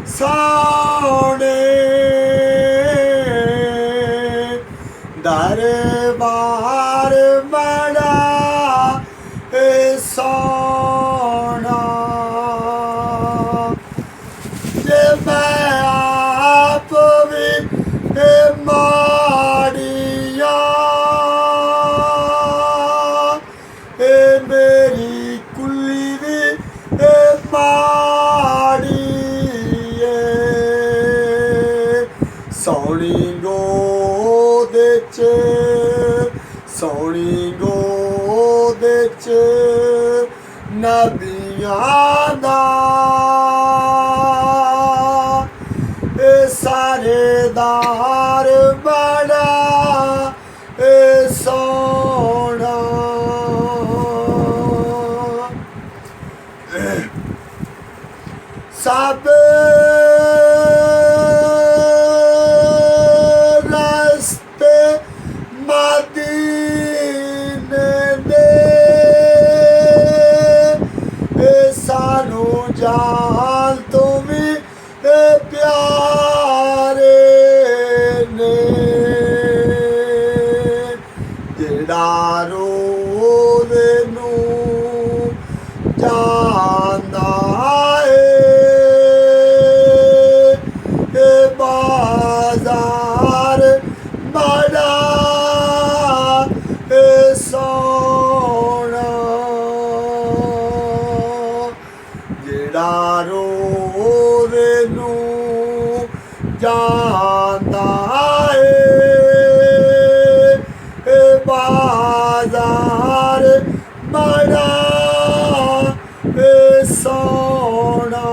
सोने दरबार बड़ा सोना जे मैं आप भी माड़िया मेरी कुली भी माड़ी सोनी गोदे च सोनी गोदे च नबियां दा सारे दार बड़ा सोना सब रास्ते मदीने दे सानू जान तू भी प्यारे ने जेड़ा रोज़ नू जांदा बाजार बड़ा सोना जेड़ा रोज़ नू जांदा बाजार बड़ा सोना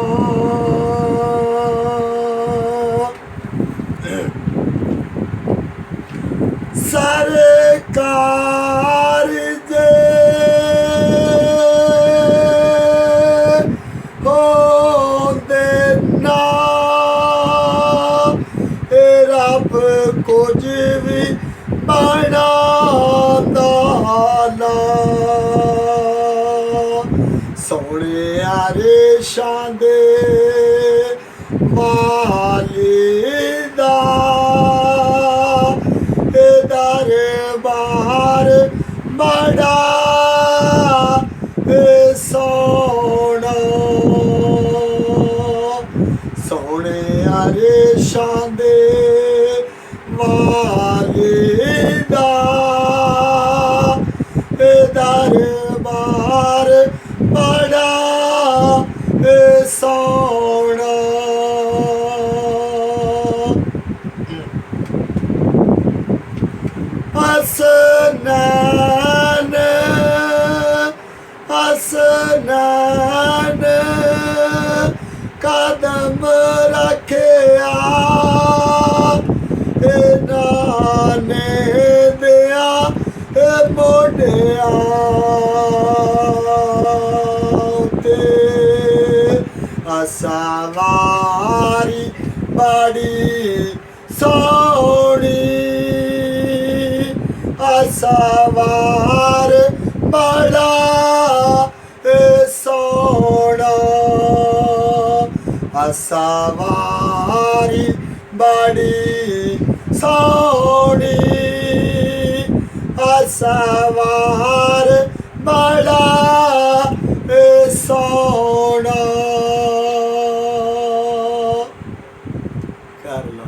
सरकार जे होंदे ना रब कुछ भी बनांदा ना सोने रेशां दे वालिदा दरबार बड़ा सोना सोने रेशां दे वालिदा दरबार बड़ा सोना हसनैन हसनैन कदम रखिया नाने दिया मोड़िया सवारी बड़ी सोनी सवार बड़ा सोना सवारी बड़ी सोनी सवार बड़ा सोना कर लो।